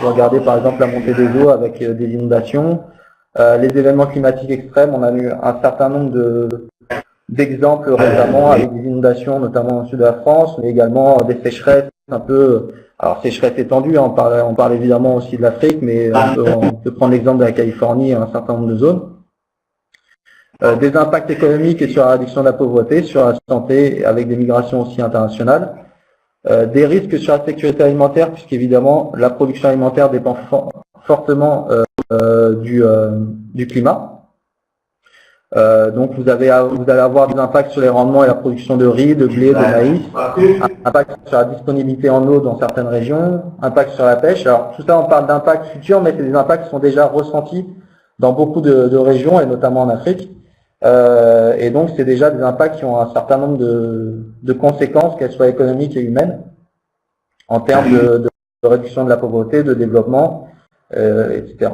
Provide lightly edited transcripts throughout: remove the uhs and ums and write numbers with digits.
vous regardez par exemple la montée des eaux avec des inondations, les événements climatiques extrêmes, on a eu un certain nombre d'exemples récemment avec des inondations, notamment au sud de la France, mais également des sécheresses un peu, alors sécheresse étendue, hein, on parle évidemment aussi de l'Afrique, mais on peut prendre l'exemple de la Californie et un certain nombre de zones. Des impacts économiques et sur la réduction de la pauvreté, sur la santé avec des migrations aussi internationales. Des risques sur la sécurité alimentaire, puisqu'évidemment la production alimentaire dépend fortement du climat. Donc vous allez avoir des impacts sur les rendements et la production de riz, de blé, de maïs, impact sur la disponibilité en eau dans certaines régions, impact sur la pêche. Alors tout ça on parle d'impacts futurs, mais c'est des impacts qui sont déjà ressentis dans beaucoup de régions et notamment en Afrique. Et donc c'est déjà des impacts qui ont un certain nombre de conséquences, qu'elles soient économiques et humaines, en termes de réduction de la pauvreté, de développement, etc.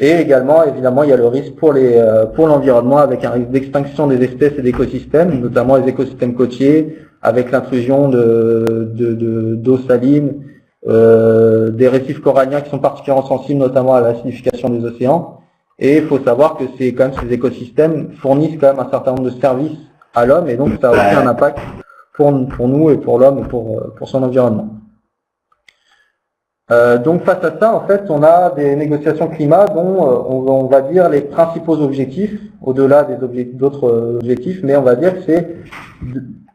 Et également, évidemment, il y a le risque pour l'environnement avec un risque d'extinction des espèces et d'écosystèmes, notamment les écosystèmes côtiers, avec l'intrusion d'eau saline, des récifs coralliens qui sont particulièrement sensibles notamment à l'acidification des océans. Et il faut savoir que c'est quand même ces écosystèmes fournissent quand même un certain nombre de services à l'homme, et donc ça a aussi un impact pour nous et pour l'homme et pour son environnement. Donc face à ça, en fait, on a des négociations climat dont on va dire les principaux objectifs, au-delà d'autres objectifs, mais on va dire que c'est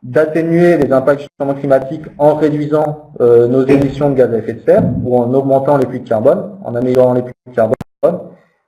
d'atténuer les impacts du changement climatique en réduisant nos émissions de gaz à effet de serre ou en augmentant les puits de carbone, en améliorant les puits de carbone,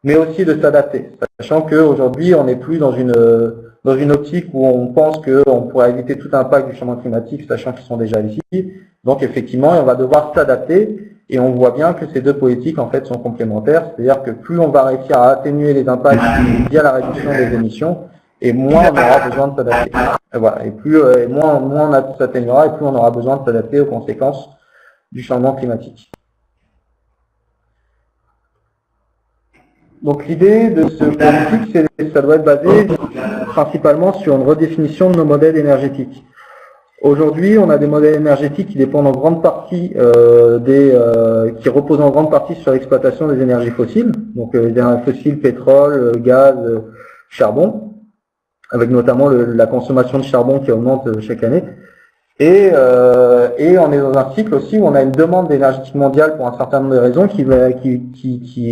mais aussi de s'adapter, sachant qu'aujourd'hui on n'est plus dans une optique où on pense qu'on pourrait éviter tout impact du changement climatique, sachant qu'ils sont déjà ici. Donc effectivement, on va devoir s'adapter, et on voit bien que ces deux politiques en fait sont complémentaires, c'est-à-dire que plus on va réussir à atténuer les impacts via la réduction des émissions, et moins on aura besoin de s'adapter. Voilà, et moins on s'atténuera, et plus on aura besoin de s'adapter aux conséquences du changement climatique. Donc l'idée de ce politique, ça doit être basé principalement sur une redéfinition de nos modèles énergétiques. Aujourd'hui, on a des modèles énergétiques qui dépendent en grande partie qui reposent en grande partie sur l'exploitation des énergies fossiles, donc les énergies fossiles, pétrole, gaz, charbon, avec notamment la consommation de charbon qui augmente chaque année. Et on est dans un cycle aussi où on a une demande énergétique mondiale pour un certain nombre de raisons qui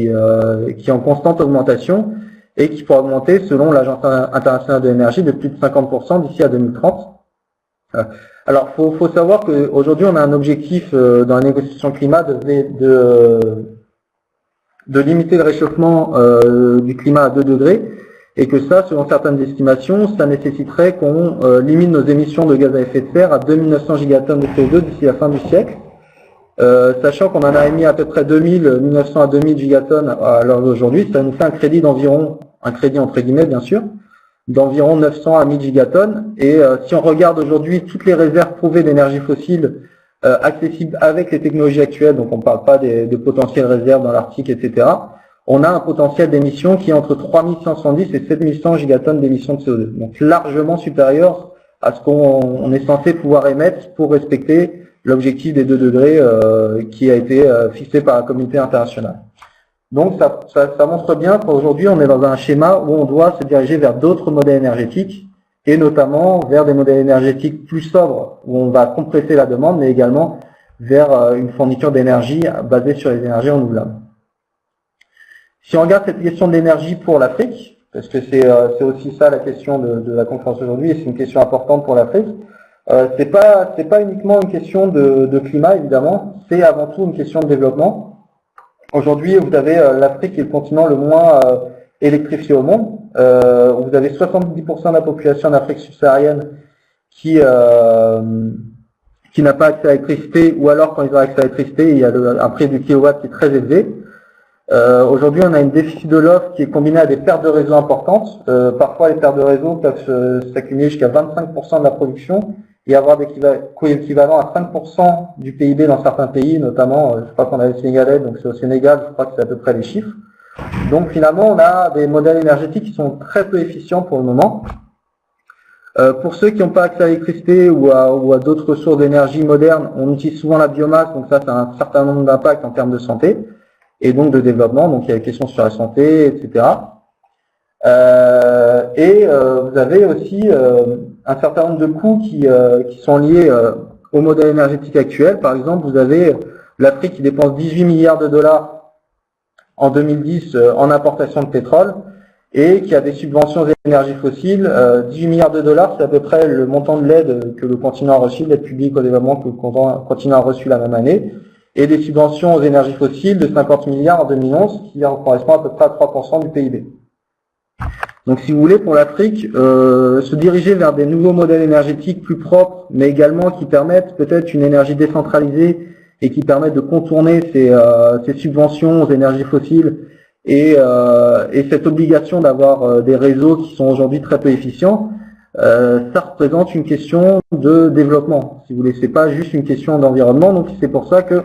est en constante augmentation et qui pourra augmenter selon l'Agence internationale de l'énergie de plus de 50% d'ici à 2030. Alors, faut savoir qu'aujourd'hui, on a un objectif dans la négociation climat de limiter le réchauffement du climat à 2 degrés, et que ça, selon certaines estimations, ça nécessiterait qu'on limite nos émissions de gaz à effet de serre à 2900 gigatonnes de CO2 d'ici la fin du siècle, sachant qu'on en a émis à peu près 1900 à 2000 gigatonnes à l'heure d'aujourd'hui. Ça nous fait un crédit entre guillemets bien sûr, d'environ 900 à 1000 gigatonnes. Et si on regarde aujourd'hui toutes les réserves prouvées d'énergie fossile accessibles avec les technologies actuelles, donc on ne parle pas de potentielles réserves dans l'Arctique, etc., on a un potentiel d'émission qui est entre 3170 et 7100 gigatonnes d'émissions de CO2. Donc largement supérieur à ce qu'on est censé pouvoir émettre pour respecter l'objectif des 2 degrés qui a été fixé par la communauté internationale. Donc ça montre bien qu'aujourd'hui on est dans un schéma où on doit se diriger vers d'autres modèles énergétiques, et notamment vers des modèles énergétiques plus sobres où on va compresser la demande, mais également vers une fourniture d'énergie basée sur les énergies renouvelables. Si on regarde cette question de l'énergie pour l'Afrique, parce que c'est aussi ça la question de la conférence aujourd'hui, et c'est une question importante pour l'Afrique, c'est pas uniquement une question de climat évidemment, c'est avant tout une question de développement. Aujourd'hui, vous avez l'Afrique qui est le continent le moins électrifié au monde. Vous avez 70% de la population d'Afrique subsaharienne qui n'a pas accès à l'électricité, ou alors quand ils ont accès à l'électricité, il y a un prix du kilowatt qui est très élevé. Aujourd'hui, on a une déficit de l'offre qui est combiné à des pertes de réseau importantes. Parfois, les pertes de réseau peuvent s'accumuler jusqu'à 25% de la production et avoir des coûts équivalents à 5% du PIB dans certains pays, notamment, je crois qu'on a le Sénégalais, donc c'est au Sénégal, je crois que c'est à peu près les chiffres. Donc finalement, on a des modèles énergétiques qui sont très peu efficients pour le moment. Pour ceux qui n'ont pas accès à l'électricité ou à d'autres ressources d'énergie modernes, on utilise souvent la biomasse, donc ça a un certain nombre d'impacts en termes de santé et donc de développement, donc il y a des questions sur la santé, etc. Vous avez aussi un certain nombre de coûts qui sont liés au modèle énergétique actuel. Par exemple, vous avez l'Afrique qui dépense 18 milliards de dollars en 2010 en importation de pétrole et qui a des subventions aux énergies fossiles. 18 milliards de dollars, c'est à peu près le montant de l'aide que le continent a reçu, l'aide publique au développement que le continent a reçu la même année, et des subventions aux énergies fossiles de 50 milliards en 2011, qui correspond à peu près à 3% du PIB. Donc si vous voulez, pour l'Afrique, se diriger vers des nouveaux modèles énergétiques plus propres, mais également qui permettent peut-être une énergie décentralisée et qui permettent de contourner ces subventions aux énergies fossiles et cette obligation d'avoir des réseaux qui sont aujourd'hui très peu efficients, ça représente une question de développement. Si vous voulez, c'est pas juste une question d'environnement, donc c'est pour ça que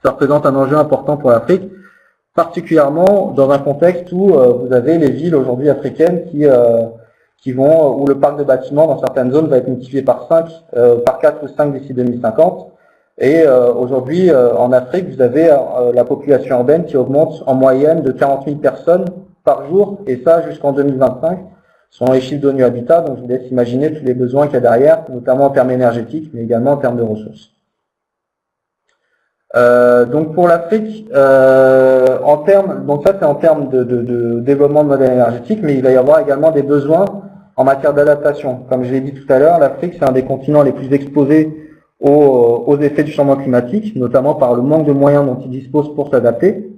ça représente un enjeu important pour l'Afrique, particulièrement dans un contexte où vous avez les villes aujourd'hui africaines où le parc de bâtiments dans certaines zones va être multiplié par 4 ou 5 d'ici 2050. Et aujourd'hui, en Afrique, vous avez la population urbaine qui augmente en moyenne de 40 000 personnes par jour, et ça jusqu'en 2025, selon les chiffres d'ONU Habitat. Donc je vous laisse imaginer tous les besoins qu'il y a derrière, notamment en termes énergétiques, mais également en termes de ressources. Donc pour l'Afrique, donc ça c'est en termes de développement de modèles énergétiques, mais il va y avoir également des besoins en matière d'adaptation. Comme je l'ai dit tout à l'heure, l'Afrique c'est un des continents les plus exposés aux effets du changement climatique, notamment par le manque de moyens dont il dispose pour s'adapter.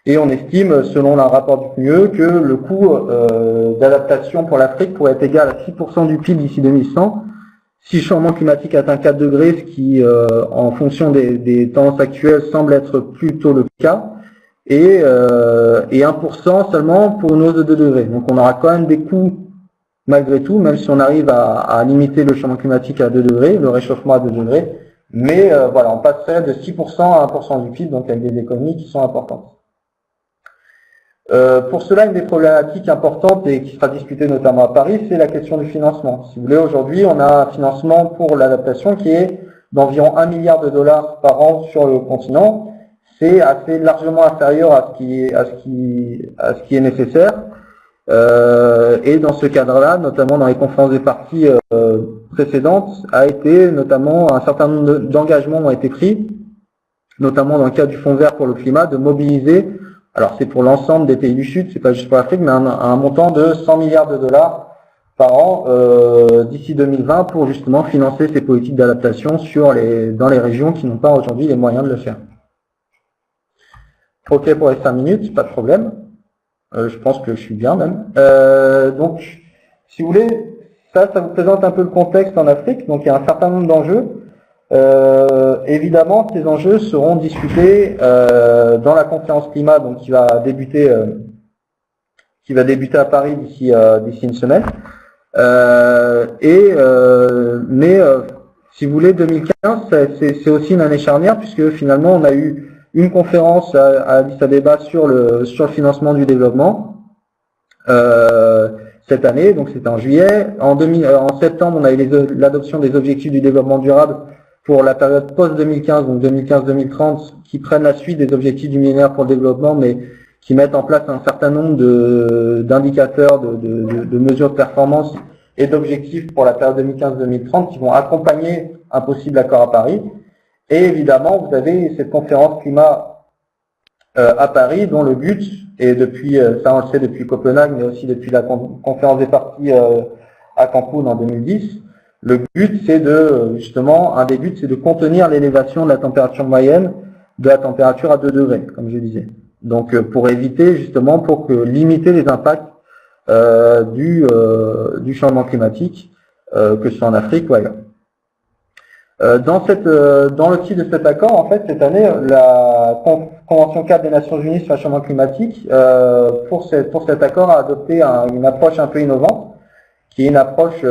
Et on estime, selon un rapport du PNUE, que le coût d'adaptation pour l'Afrique pourrait être égal à 6% du PIB d'ici 2100. Si le changement climatique atteint 4 degrés, ce qui, en fonction des tendances actuelles, semble être plutôt le cas, et 1% seulement pour une hausse de 2 degrés. Donc on aura quand même des coûts malgré tout, même si on arrive à limiter le changement climatique à 2 degrés, le réchauffement à 2 degrés, mais voilà, on passerait de 6% à 1% du PIB, donc avec des économies qui sont importantes. Pour cela, une des problématiques importantes et qui sera discutée notamment à Paris, c'est la question du financement. Si vous voulez, aujourd'hui, on a un financement pour l'adaptation qui est d'environ 1 milliard de dollars par an sur le continent. C'est assez largement inférieur à ce qui est nécessaire. Et dans ce cadre-là, notamment dans les conférences des parties précédentes, un certain nombre d'engagements ont été pris, notamment dans le cadre du Fonds vert pour le climat, de mobiliser, alors c'est pour l'ensemble des pays du Sud, c'est pas juste pour l'Afrique, mais un montant de 100 milliards de dollars par an d'ici 2020 pour justement financer ces politiques d'adaptation dans les régions qui n'ont pas aujourd'hui les moyens de le faire. Ok pour les 5 minutes, pas de problème. Je pense que je suis bien même. Donc, si vous voulez, ça vous présente un peu le contexte en Afrique. Donc, il y a un certain nombre d'enjeux. Évidemment, ces enjeux seront discutés dans la conférence climat, donc qui va débuter à Paris d'ici une semaine. Si vous voulez, 2015, c'est aussi une année charnière puisque finalement, on a eu une conférence à Addis Abeba sur le financement du développement cette année, donc c'était en juillet. En septembre, on a eu l'adoption des objectifs du développement durable pour la période post-2015, donc 2015-2030, qui prennent la suite des objectifs du millénaire pour le développement, mais qui mettent en place un certain nombre d'indicateurs, de mesures de performance et d'objectifs pour la période 2015-2030 qui vont accompagner un possible accord à Paris. Et évidemment, vous avez cette conférence climat à Paris, dont le but, et depuis, ça on le sait depuis Copenhague, mais aussi depuis la conférence des parties à Cancun en 2010, le but c'est un des buts c'est de contenir l'élévation de la température moyenne de la température à 2 degrés, comme je disais. Donc pour éviter justement, limiter les impacts du changement climatique, que ce soit en Afrique ou ailleurs. Dans le titre de cet accord, en fait, cette année, la Convention 4 des Nations Unies sur le changement climatique, pour cet accord, a adopté une approche un peu innovante, qui est une approche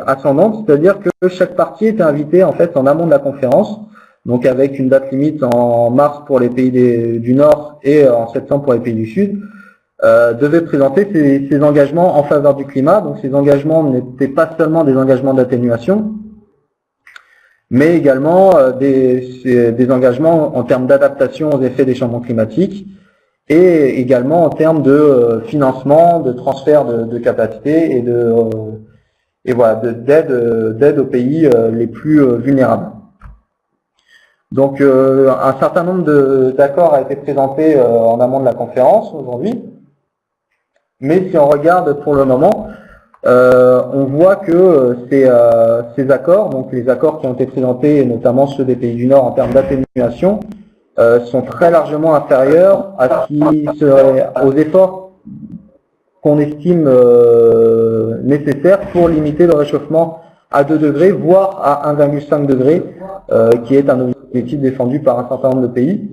ascendante, c'est-à-dire que chaque partie était invitée en fait en amont de la conférence, donc avec une date limite en mars pour les pays du Nord et en septembre pour les pays du Sud, devait présenter ses engagements en faveur du climat. Donc ces engagements n'étaient pas seulement des engagements d'atténuation, mais également des engagements en termes d'adaptation aux effets des changements climatiques et également en termes de financement, de transfert de capacités et voilà, d'aide aux pays les plus vulnérables. Donc un certain nombre d'accords a été présenté en amont de la conférence aujourd'hui, mais si on regarde pour le moment, on voit que ces accords, donc les accords qui ont été présentés, et notamment ceux des pays du Nord en termes d'atténuation, sont très largement inférieurs à ce qui serait aux efforts qu'on estime nécessaires pour limiter le réchauffement à 2 degrés, voire à 1,5 degré, qui est un objectif défendu par un certain nombre de pays.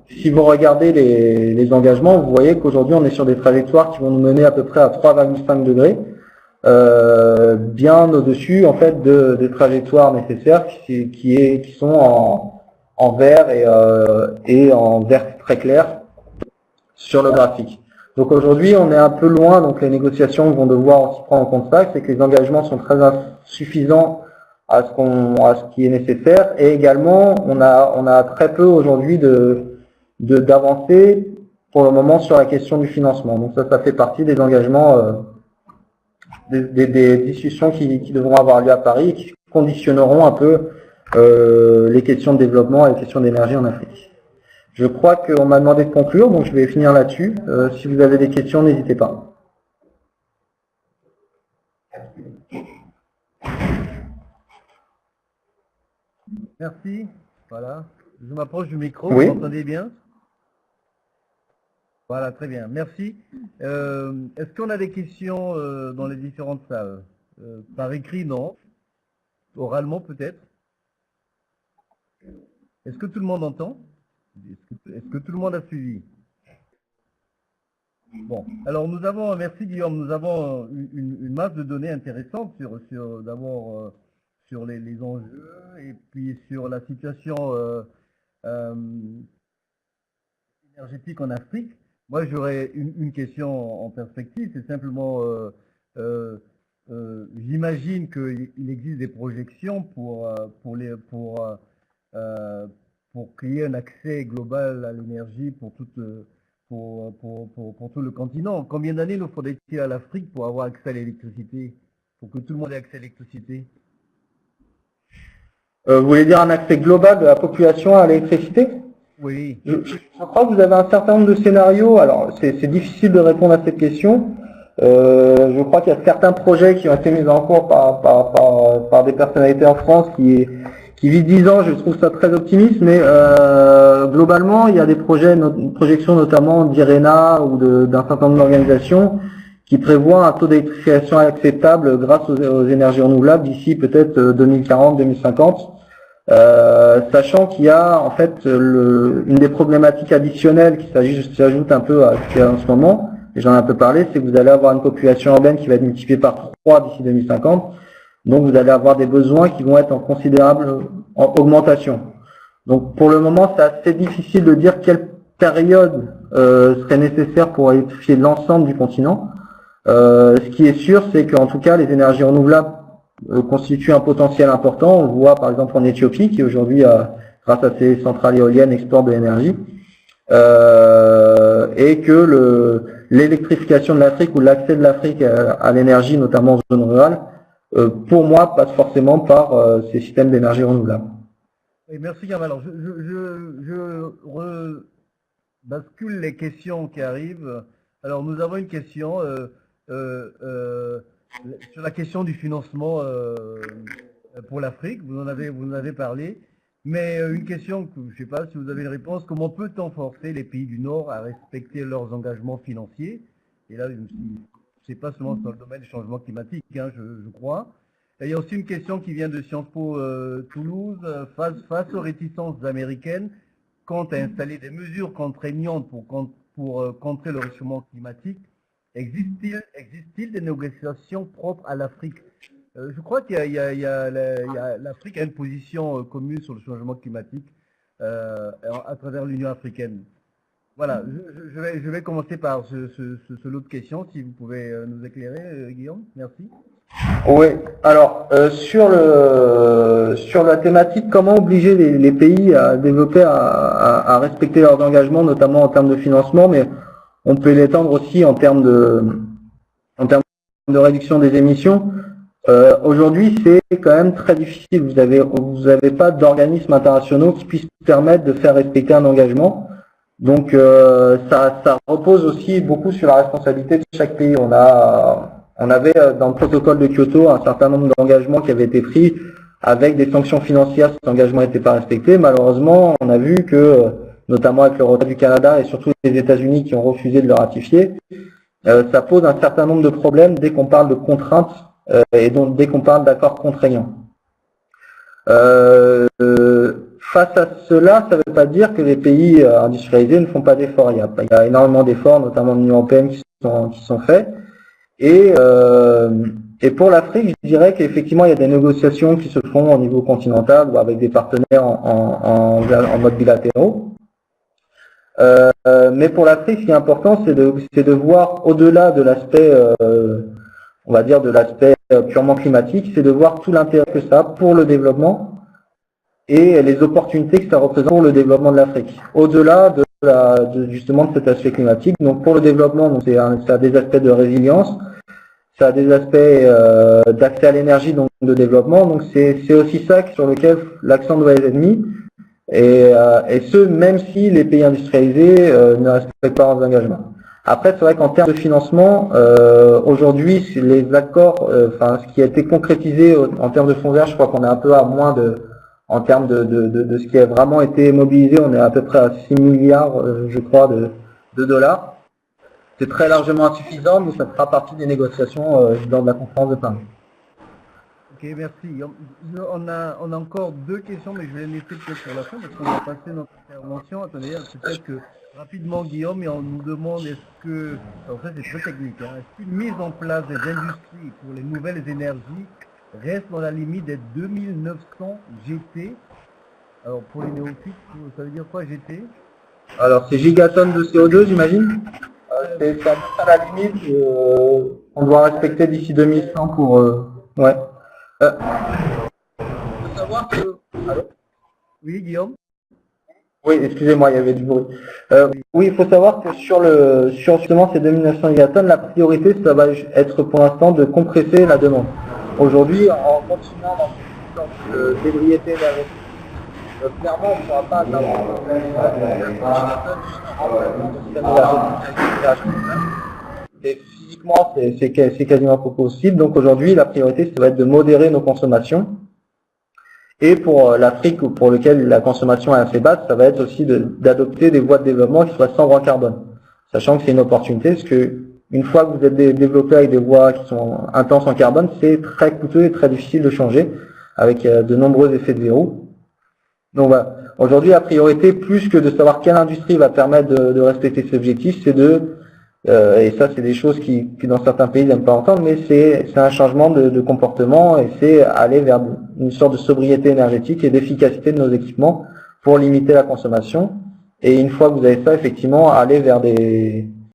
Si vous regardez les engagements, vous voyez qu'aujourd'hui on est sur des trajectoires qui vont nous mener à peu près à 3,5 degrés, bien au-dessus en fait des trajectoires nécessaires qui sont en vert et en vert très clair sur le graphique. Donc aujourd'hui on est un peu loin, donc les négociations vont devoir aussi prendre en compte ça, c'est que les engagements sont très insuffisants à ce qui est nécessaire, et également on a très peu aujourd'hui d'avancées pour le moment sur la question du financement. Donc ça fait partie des engagements, des discussions qui devront avoir lieu à Paris et qui conditionneront un peu les questions de développement et les questions d'énergie en Afrique. Je crois qu'on m'a demandé de conclure, donc je vais finir là-dessus. Si vous avez des questions, n'hésitez pas. Merci. Voilà. Je m'approche du micro, Oui. vous m'entendez bien? Voilà, très bien. Merci. Est-ce qu'on a des questions dans les différentes salles? Par écrit, non. Oralement, peut-être. Est-ce que tout le monde entend? Est-ce que tout le monde a suivi? Bon, alors nous avons, merci Guillaume, nous avons une masse de données intéressantes d'abord sur les enjeux et puis sur la situation énergétique en Afrique. Moi, j'aurais une question en perspective, c'est simplement, j'imagine qu'il existe des projections pour qu'il y ait un accès global à l'énergie pour tout le continent. Combien d'années nous faudrait-il à l'Afrique pour avoir accès à l'électricité, pour que tout le monde ait accès à l'électricité? Vous voulez dire un accès global de la population à l'électricité? Oui. Je crois que vous avez un certain nombre de scénarios. Alors, c'est difficile de répondre à cette question. Je crois qu'il y a certains projets qui ont été mis en cours par des personnalités en France qui vit 10 ans, je trouve ça très optimiste, mais globalement, il y a des projections notamment d'IRENA ou d'un certain nombre d'organisations qui prévoient un taux d'électrification acceptable grâce aux énergies renouvelables d'ici peut-être 2040-2050, sachant qu'il y a en fait une des problématiques additionnelles qui s'ajoute un peu à ce qu'il y a en ce moment, et j'en ai un peu parlé, c'est que vous allez avoir une population urbaine qui va être multipliée par 3 d'ici 2050. Donc vous allez avoir des besoins qui vont être en considérable augmentation. Donc pour le moment, c'est assez difficile de dire quelle période serait nécessaire pour électrifier l'ensemble du continent. Ce qui est sûr, c'est qu'en tout cas, les énergies renouvelables constituent un potentiel important. On le voit par exemple en Éthiopie, qui aujourd'hui, grâce à ses centrales éoliennes, exporte de l'énergie. Et que l'électrification de l'Afrique ou l'accès de l'Afrique à l'énergie, notamment en zone rurale, pour moi, passe forcément par ces systèmes d'énergie renouvelable. Oui, merci Gamal. Alors, je bascule les questions qui arrivent. Alors, nous avons une question sur la question du financement pour l'Afrique. Vous en avez parlé. Mais une question que je ne sais pas si vous avez une réponse. Comment peut-on forcer les pays du Nord à respecter leurs engagements financiers? Et là, c'est pas seulement dans le domaine du changement climatique, hein, je crois. Et il y a aussi une question qui vient de Sciences Po Toulouse. Face aux réticences américaines quant à installer des mesures contraignantes pour contrer le réchauffement climatique, existe-t-il des négociations propres à l'Afrique? Je crois qu'il l'Afrique a une position commune sur le changement climatique à travers l'Union africaine. Voilà, je vais commencer par ce lot de questions, si vous pouvez nous éclairer, Guillaume. Merci. Oui, alors sur la thématique, comment obliger les pays à développer, à respecter leurs engagements, notamment en termes de financement, mais on peut l'étendre aussi en termes de réduction des émissions. Aujourd'hui, c'est quand même très difficile. Vous avez pas d'organismes internationaux qui puissent permettre de faire respecter un engagement. Donc ça repose aussi beaucoup sur la responsabilité de chaque pays. On avait dans le protocole de Kyoto un certain nombre d'engagements qui avaient été pris avec des sanctions financières si cet engagement n'était pas respecté. Malheureusement, on a vu que, notamment avec le retrait du Canada et surtout les États-Unis qui ont refusé de le ratifier, ça pose un certain nombre de problèmes dès qu'on parle de contraintes et donc dès qu'on parle d'accords contraignants. Face à cela, ça ne veut pas dire que les pays industrialisés ne font pas d'efforts. Il y a énormément d'efforts, notamment de l'Union européenne, qui sont faits. Et pour l'Afrique, je dirais qu'effectivement, il y a des négociations qui se font au niveau continental ou avec des partenaires en mode bilatéraux. Mais pour l'Afrique, ce qui est important, c'est de voir au-delà de l'aspect, on va dire, de l'aspect purement climatique, c'est de voir tout l'intérêt que ça a pour le développement et les opportunités que ça représente pour le développement de l'Afrique. Au-delà justement de cet aspect climatique. Donc pour le développement, ça a des aspects de résilience, ça a des aspects d'accès à l'énergie, donc de développement. Donc c'est aussi ça sur lequel l'accent doit être mis. Et ce, même si les pays industrialisés ne respectent pas leurs engagements. Après, c'est vrai qu'en termes de financement, aujourd'hui, les accords, ce qui a été concrétisé en termes de fonds verts, je crois qu'on est un peu à moins en termes de ce qui a vraiment été mobilisé, on est à peu près à 6 milliards, je crois, de dollars. C'est très largement insuffisant, mais ça fera partie des négociations dans la conférence de Paris. Ok, merci. On a encore deux questions, mais je vais les laisser peut-être pour la fin, parce qu'on va passer notre intervention. Attendez, peut-être que rapidement, Guillaume, et on nous demande est-ce que, en fait c'est très technique, est-ce qu'une mise en place des industries pour les nouvelles énergies reste dans la limite des 2900 GT? Alors pour les néophytes, ça veut dire quoi GT? Alors c'est gigatonnes de CO2, j'imagine. C'est à la limite on doit respecter d'ici 2100 pour... ouais. Il faut savoir que... Allô? Oui, Guillaume? Oui, excusez-moi, il y avait du bruit. Oui, il faut savoir que sur justement ces 2900 gigatonnes, la priorité, ça va être pour l'instant de compresser la demande. Aujourd'hui, en continuant dans cette d'ébriété énergétique, clairement, on ne pourra pas atteindre et physiquement, c'est quasiment pas possible. Donc aujourd'hui, la priorité, ça va être de modérer nos consommations. Et pour l'Afrique, pour lequel la consommation est assez basse, ça va être aussi d'adopter des voies de développement qui soient sans voie carbone. Sachant que c'est une opportunité, parce que une fois que vous êtes développé avec des voies qui sont intenses en carbone, c'est très coûteux et très difficile de changer, avec de nombreux effets de verrou. Donc voilà. Aujourd'hui, la priorité, plus que de savoir quelle industrie va permettre de respecter ces objectifs, c'est et ça c'est des choses qui dans certains pays n'aiment pas entendre, mais c'est un changement de comportement et c'est aller vers une sorte de sobriété énergétique et d'efficacité de nos équipements pour limiter la consommation. Et une fois que vous avez ça, effectivement, aller vers des